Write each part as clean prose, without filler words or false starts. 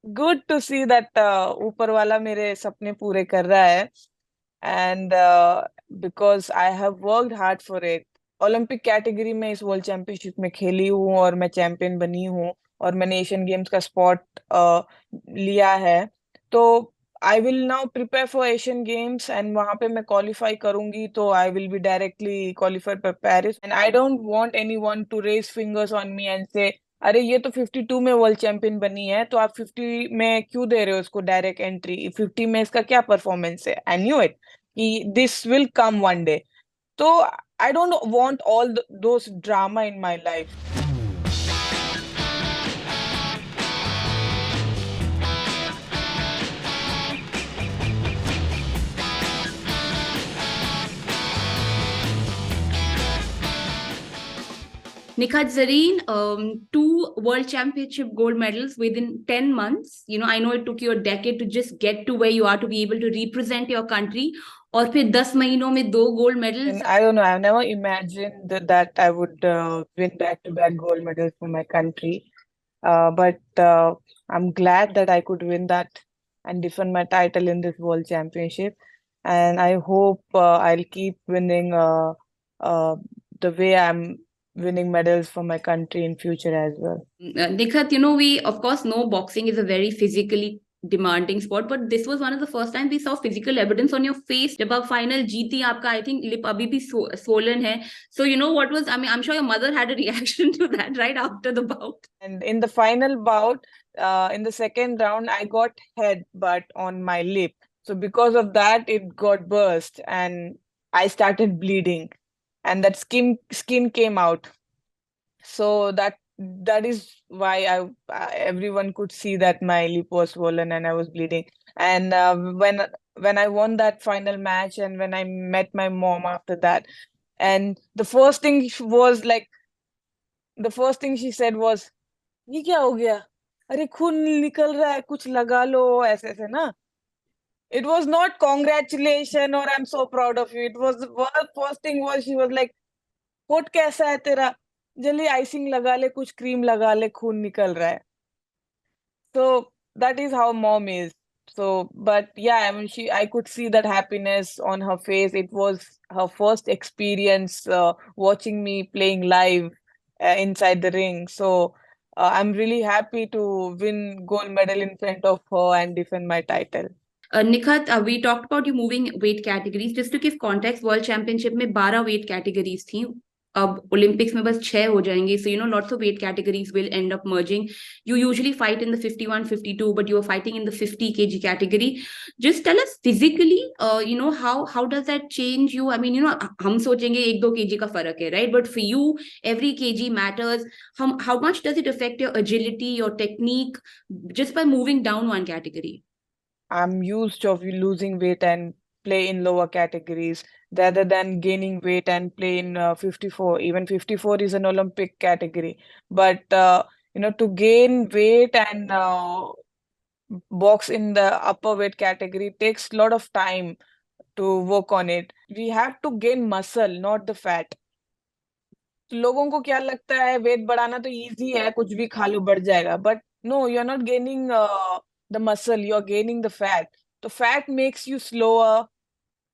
Good to see that ऊपर वाला मेरे सपने पूरे कर रहा है. And because I have worked hard for it. Olympic category में इस वर्ल्ड चैंपियनशिप में खेली हूँ और मैं चैंपियन बनी हूँ. और मैंने एशियन गेम्स का स्पॉट लिया है. तो I will now prepare for Asian games and वहां पे मैं क्वालिफाई करूंगी तो I will be directly qualified for Paris. And I don't want anyone to raise fingers on me and say अरे ये तो 52 में वर्ल्ड चैंपियन बनी है तो आप 50 में क्यों दे रहे हो उसको डायरेक्ट एंट्री. 50 में इसका क्या परफॉर्मेंस है. आई न्यू इट कि this will come one day. तो I don't want all those drama in my life. Nikhat Zareen, two World Championship gold medals within 10 months. I know it took you a decade to just get to where you are to be able to represent your country. और फिर 10 महीनों में 2 gold medals. And I don't know, I've never imagined that I would win back-to-back gold medals for my country. But I'm glad that I could win that and defend my title in this World Championship. And I hope I'll keep winning uh, the way I'm winning medals for my country in future as well. Nikhat, we of course know boxing is a very physically demanding sport, but this was one of the first times we saw physical evidence on your face. जब आप final जीती आपका I think lip अभी भी swollen है. So what was, I mean, I'm sure your mother had a reaction to that right after the bout. And in the final bout, in the second round, I got headbutt on my lip. So because of that, it got burst and I started bleeding, and that skin came out. So that is why everyone could see that my lip was swollen and I was bleeding. And when I won that final match and when I met my mom after that, and the first thing she said was, ये क्या हो गया. अरे खून निकल रहा है कुछ लगा लो ऐसे ऐसे ना. It was not congratulation or I'm so proud of you. It was the first thing was she was like, coat कैसा है तेरा. जल्दी आइसिंग लगा ले कुछ क्रीम लगा ले खून निकल रहा है. So that is how mom is. So, but yeah, I mean, I could see that happiness on her face. It was her first experience watching me playing live inside the ring. So, I'm really happy to win gold medal in front of her and defend my title. Nikhat, we talked about you moving weight categories. Just to give context, World Championship में 12 weight categories थी. अब Olympics में बस 6 हो जाएंगे. So, lots of weight categories will end up merging. You usually fight in the 51, 52, but you are fighting in the 50 kg category. Just tell us physically, how does that change you? I mean, हम सोचेंगे 1-2 kg का फर्क है, right? But for you, every kg matters. How much does it affect your agility, your technique, just by moving down one category? I'm used of losing weight and play in lower categories rather than gaining weight and play in 54. Even 54 is an Olympic category. But, to gain weight and box in the upper weight category takes a lot of time to work on it. We have to gain muscle, not the fat. लोगों को क्या लगता है wait बढ़ाना तो easy है कुछ भी खा लो बढ़ जाएगा. But no, you are not gaining the muscle, you are gaining the fat. तो फैट मेक्स यू स्लोअर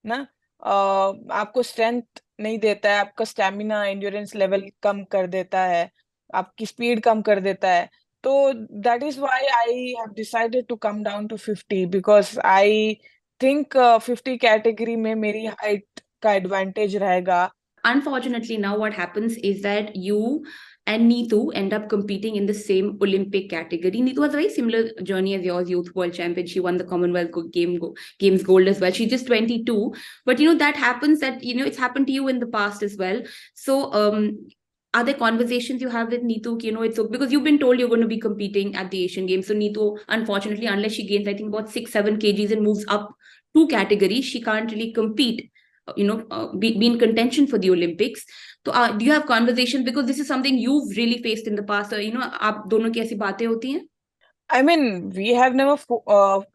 ना. आपको स्ट्रेंथ नहीं देता है, आपका स्टेमिना एंड्योरेंस लेवल कम कर देता है, आपकी स्पीड कम कर देता है. तो that is why I have decided to come down to 50 because I think 50 category में मेरी हाइट का एडवांटेज रहेगा. Unfortunately, now what happens is that you and Neetu end up competing in the same Olympic category. Neetu has a very similar journey as yours, Youth World Champion. She won the Commonwealth Games gold as well. She's just 22. But, that happens that, it's happened to you in the past as well. So, are there conversations you have with Neetu? It's because you've been told you're going to be competing at the Asian Games. So Neetu, unfortunately, unless she gains, I think, about 6-7 kgs and moves up 2 categories, she can't really compete. Be in contention for the Olympics. So do you have conversations, because this is something you've really faced in the past, or आप दोनों की ऐसी बातें होती हैं? I mean, we have never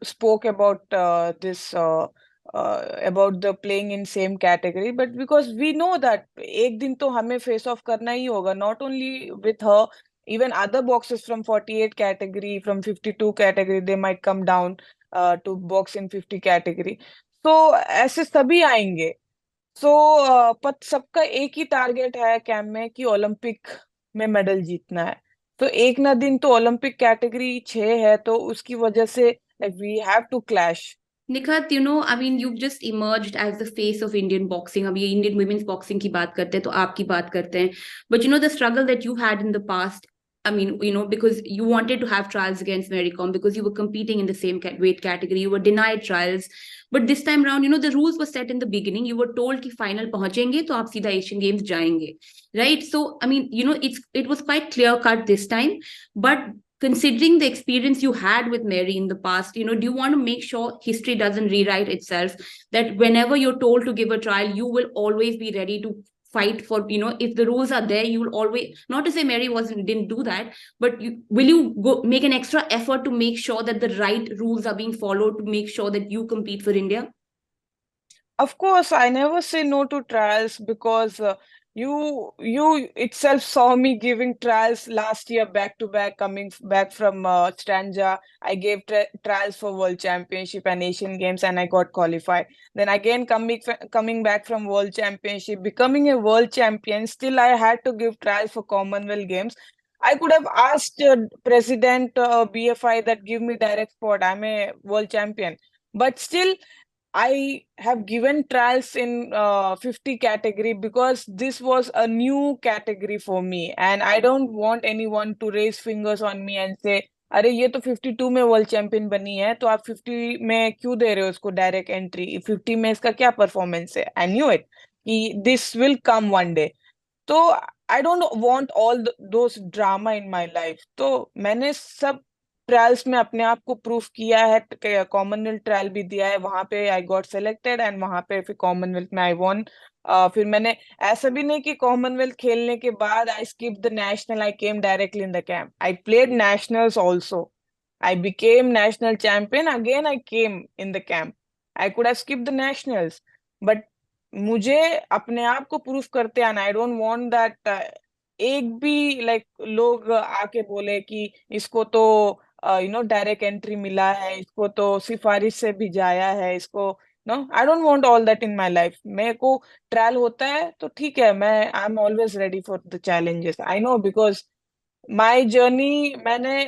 spoke about this about the playing in same category, but because we know that एक दिन तो हमें face off करना ही होगा, not only with her, even other boxers from 48 category, from 52 category, they might come down to box in 50 category. So ऐसे सभी आएंगे. सो पर सबका एक ही टारगेट है कैंप में कि ओलंपिक में मेडल जीतना है. तो एक ना दिन तो ओलंपिक कैटेगरी 6 है, तो उसकी वजह से like we have to clash. Nikhat, I mean, you've just emerged as the face of Indian boxing. अब ये Indian women's boxing की बात करते हैं तो आपकी बात करते हैं. But the struggle that you had in the past, I mean, because you wanted to have trials against Mary Kom because you were competing in the same weight category, you were denied trials. But this time around, the rules were set in the beginning. You were told कि final पहुंचेंगे तो आप सीधा Asian Games जाएंगे, right? So, I mean, it was quite clear cut this time. But considering the experience you had with Mary in the past, do you want to make sure history doesn't rewrite itself? That whenever you're told to give a trial, you will always be ready to fight for, if the rules are there, you will always, not to say Mary didn't do that, but will you go make an extra effort to make sure that the right rules are being followed to make sure that you compete for India? Of course, I never say no to trials because you itself saw me giving trials last year back to back, coming back from Stranja. I gave trials for World Championship and Asian Games, and I got qualified. Then again, coming back from World Championship, becoming a world champion, still I had to give trials for Commonwealth Games. I could have asked President BFI that give me direct spot. I'm a world champion, but still I have given trials in 50 category because this was a new category for me, and I don't want anyone to raise fingers on me and say अरे ये तो 52 में world champion बनी है, तो आप 50 में क्यों दे रहे हो उसको डायरेक्ट एंट्री, 50 में इसका क्या परफॉर्मेंस है. आई न्यू इट कि this will come one day. तो I don't want all those drama in my life. तो मैंने सब ट्रायल्स में अपने आप को प्रूफ किया है. कॉमनवेल्थ ट्रायल भी दिया है, वहां पे आई गॉट सेलेक्टेड, एंड वहां पे फिर कॉमनवेल्थ में आई वॉन. फिर मैंने ऐसा भी नहीं कि कॉमनवेल्थ खेलने के बाद I skip the national, I came directly in the camp. I played nationals also. I became national champion, again I came in the camp. I could have skip the nationals, but मुझे अपने आप को proof करते आना. आई don't want that एक भी like लोग आके बोले कि इसको तो डायरेक्ट एंट्री मिला है, इसको तो सिफारिश से भी जाया है, इसको. No, I don't want all that in my life. मेरे को ट्रायल होता है तो ठीक है, मैं I am always ready for the challenges. I know because my journey, मैंने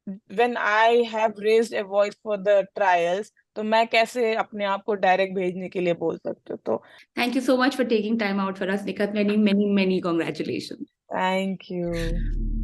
when I have raised a voice for the trials, तो मैं कैसे अपने आप को डायरेक्ट भेजने के लिए बोल सकती हूँ. तो Thank you so much for taking time out for us, Nikhat. Many, many, many congratulations. Thank you.